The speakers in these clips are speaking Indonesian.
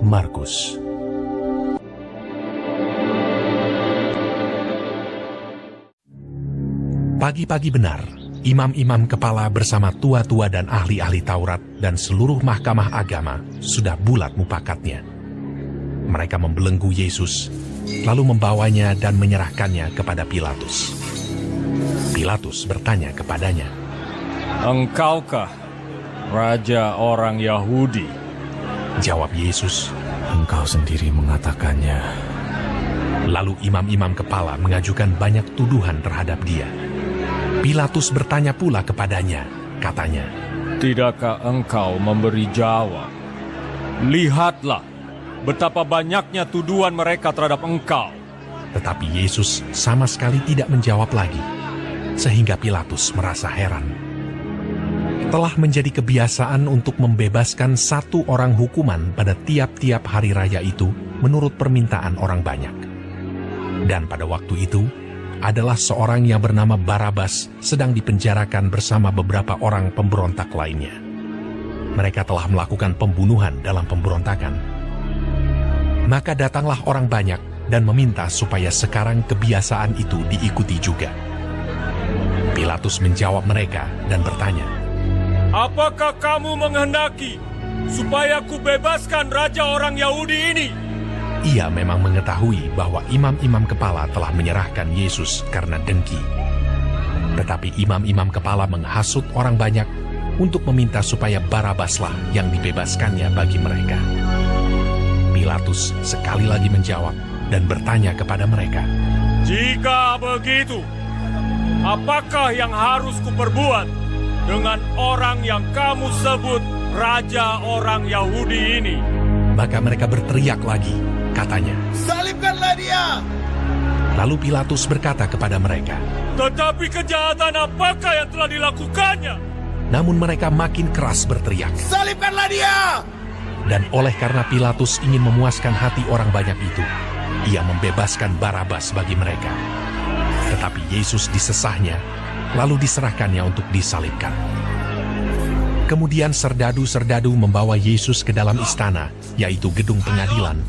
Markus. Pagi-pagi benar, imam-imam kepala bersama tua-tua dan ahli-ahli Taurat dan seluruh mahkamah agama sudah bulat mupakatnya. Mereka membelenggu Yesus, lalu membawanya dan menyerahkannya kepada Pilatus. Pilatus bertanya kepadanya, "Engkaukah raja orang Yahudi?" Jawab Yesus, "Engkau sendiri mengatakannya." Lalu imam-imam kepala mengajukan banyak tuduhan terhadap dia. Pilatus bertanya pula kepadanya, katanya, "Tidakkah engkau memberi jawab? Lihatlah betapa banyaknya tuduhan mereka terhadap engkau." Tetapi Yesus sama sekali tidak menjawab lagi, sehingga Pilatus merasa heran. Telah menjadi kebiasaan untuk membebaskan satu orang hukuman pada tiap-tiap hari raya itu menurut permintaan orang banyak. Dan pada waktu itu, adalah seorang yang bernama Barabas sedang dipenjarakan bersama beberapa orang pemberontak lainnya. Mereka telah melakukan pembunuhan dalam pemberontakan. Maka datanglah orang banyak dan meminta supaya sekarang kebiasaan itu diikuti juga. Pilatus menjawab mereka dan bertanya, "Apakah kamu menghendaki supaya kubebaskan raja orang Yahudi ini?" Ia memang mengetahui bahwa imam-imam kepala telah menyerahkan Yesus karena dengki. Tetapi imam-imam kepala menghasut orang banyak untuk meminta supaya Barabaslah yang dibebaskannya bagi mereka. Pilatus sekali lagi menjawab dan bertanya kepada mereka, "Jika begitu, apakah yang harus kuperbuat dengan orang yang kamu sebut raja orang Yahudi ini?" Maka mereka berteriak lagi, katanya, "Salibkanlah dia!" Lalu Pilatus berkata kepada mereka, "Tetapi kejahatan apakah yang telah dilakukannya?" namun mereka makin keras berteriak. "Salibkanlah dia!" Dan oleh karena Pilatus ingin memuaskan hati orang banyak itu, ia membebaskan Barabas bagi mereka. Tetapi Yesus disesahnya, lalu diserahkannya untuk disalibkan. Kemudian serdadu-serdadu membawa Yesus ke dalam istana, yaitu gedung pengadilan,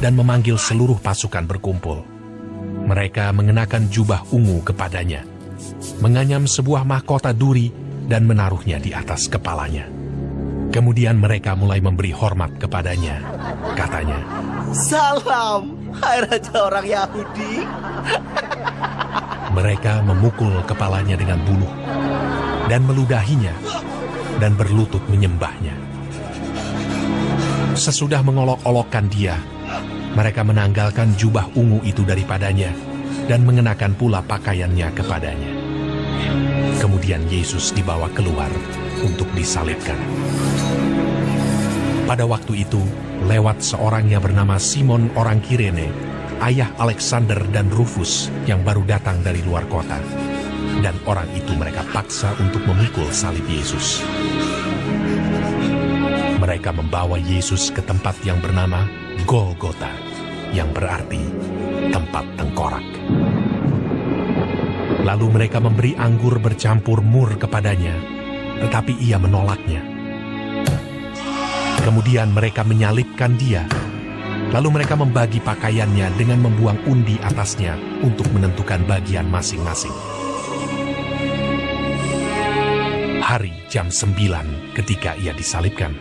dan memanggil seluruh pasukan berkumpul. Mereka mengenakan jubah ungu kepadanya, menganyam sebuah mahkota duri, dan menaruhnya di atas kepalanya. Kemudian mereka mulai memberi hormat kepadanya. Katanya, "Salam, hai raja orang Yahudi." Mereka memukul kepalanya dengan buluh, dan meludahinya, dan berlutut menyembahnya. Sesudah mengolok-olokkan dia, mereka menanggalkan jubah ungu itu daripadanya, dan mengenakan pula pakaiannya kepadanya. Kemudian Yesus dibawa keluar untuk disalibkan. Pada waktu itu, lewat seorang yang bernama Simon orang Kirene, ayah Alexander dan Rufus yang baru datang dari luar kota. Dan orang itu mereka paksa untuk memikul salib Yesus. Mereka membawa Yesus ke tempat yang bernama Golgota, yang berarti tempat tengkorak. Lalu mereka memberi anggur bercampur mur kepadanya, tetapi ia menolaknya. Kemudian mereka menyalibkan dia. Lalu mereka membagi pakaiannya dengan membuang undi atasnya untuk menentukan bagian masing-masing. Hari jam 9 ketika ia disalibkan.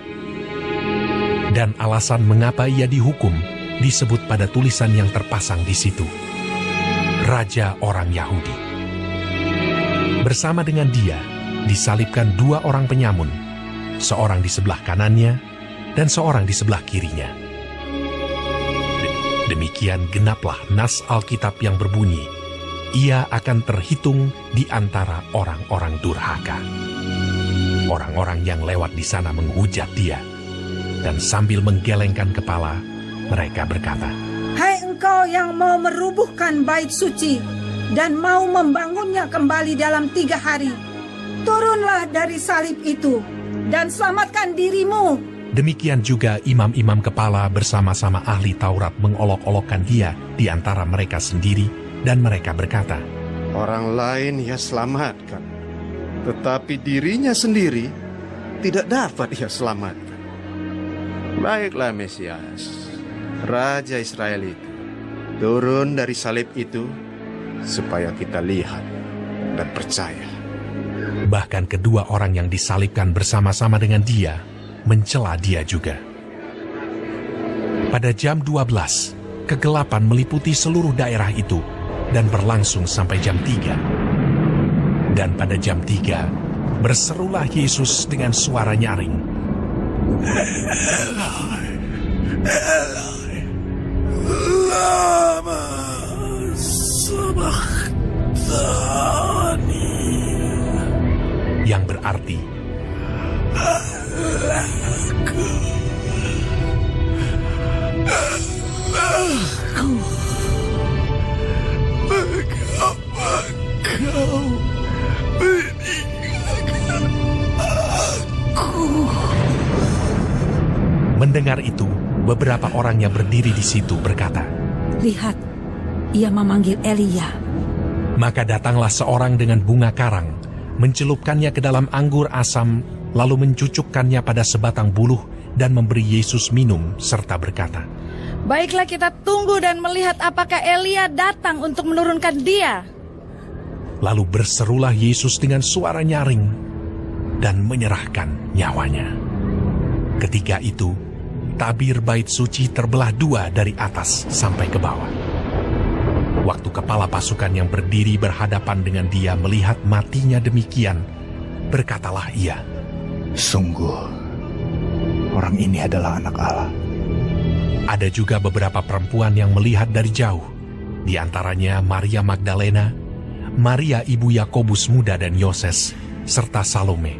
Dan alasan mengapa ia dihukum disebut pada tulisan yang terpasang di situ. Raja orang Yahudi. Bersama dengan dia disalibkan dua orang penyamun, seorang di sebelah kanannya dan seorang di sebelah kirinya. Demikian genaplah nas Alkitab yang berbunyi, ia akan terhitung di antara orang-orang durhaka. Orang-orang yang lewat di sana menghujat dia, dan sambil menggelengkan kepala, mereka berkata, "Hai engkau yang mau merubuhkan bait suci dan mau membangunnya kembali dalam 3 hari, turunlah dari salib itu dan selamatkan dirimu." Demikian juga imam-imam kepala bersama-sama ahli Taurat mengolok-olokkan dia di antara mereka sendiri, dan mereka berkata, "Orang lain ia selamatkan, tetapi dirinya sendiri tidak dapat ia selamatkan. Baiklah Mesias, Raja Israel itu turun dari salib itu supaya kita lihat dan percaya. Bahkan kedua orang yang disalibkan bersama-sama dengan dia mencela dia juga. Pada jam 12, kegelapan meliputi seluruh daerah itu dan berlangsung sampai jam 3. Dan pada jam 3, berserulah Yesus dengan suara nyaring. Lama sabachthani. Yang berarti, Mengapa kau meninggalkan aku? mendengar itu, beberapa orang yang berdiri di situ berkata, Lihat, ia memanggil Elia. maka datanglah seorang dengan bunga karang, mencelupkannya ke dalam anggur asam, lalu mencucukkannya pada sebatang buluh dan memberi Yesus minum, serta berkata, Baiklah kita tunggu dan melihat apakah Elia datang untuk menurunkan dia. Lalu berserulah Yesus dengan suara nyaring dan menyerahkan nyawanya. Ketika itu, tabir bait suci terbelah dua dari atas sampai ke bawah. Waktu kepala pasukan yang berdiri berhadapan dengan dia melihat matinya demikian, berkatalah ia, Sungguh, orang ini adalah anak Allah. Ada juga beberapa perempuan yang melihat dari jauh, di antaranya Maria Magdalena, Maria ibu Yakobus muda dan Yoses, serta Salome.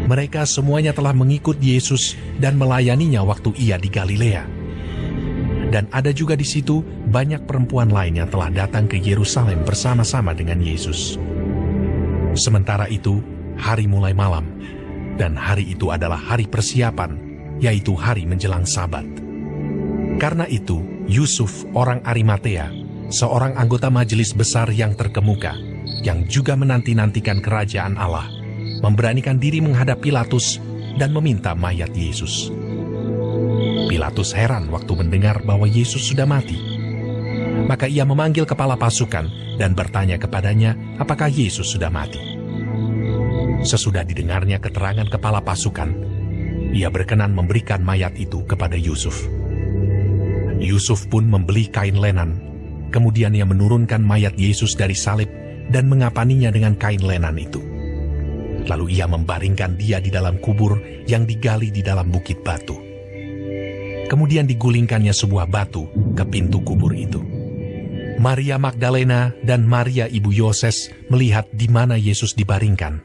Mereka semuanya telah mengikut Yesus dan melayaninya waktu ia di Galilea. Dan ada juga di situ banyak perempuan lain yang telah datang ke Yerusalem bersama-sama dengan Yesus. Sementara itu, hari mulai malam, dan hari itu adalah hari persiapan, yaitu hari menjelang Sabat. Karena itu, Yusuf orang Arimatea, seorang anggota majelis besar yang terkemuka, yang juga menanti-nantikan kerajaan Allah, memberanikan diri menghadap Pilatus dan meminta mayat Yesus. Pilatus heran waktu mendengar bahwa Yesus sudah mati. Maka ia memanggil kepala pasukan dan bertanya kepadanya apakah Yesus sudah mati. Sesudah didengarnya keterangan kepala pasukan, ia berkenan memberikan mayat itu kepada Yusuf. Yusuf pun membeli kain lenan, kemudian ia menurunkan mayat Yesus dari salib dan mengapaninya dengan kain lenan itu. Lalu ia membaringkan dia di dalam kubur yang digali di dalam bukit batu. Kemudian digulingkannya sebuah batu ke pintu kubur itu. Maria Magdalena dan Maria ibu Yoses melihat di mana Yesus dibaringkan.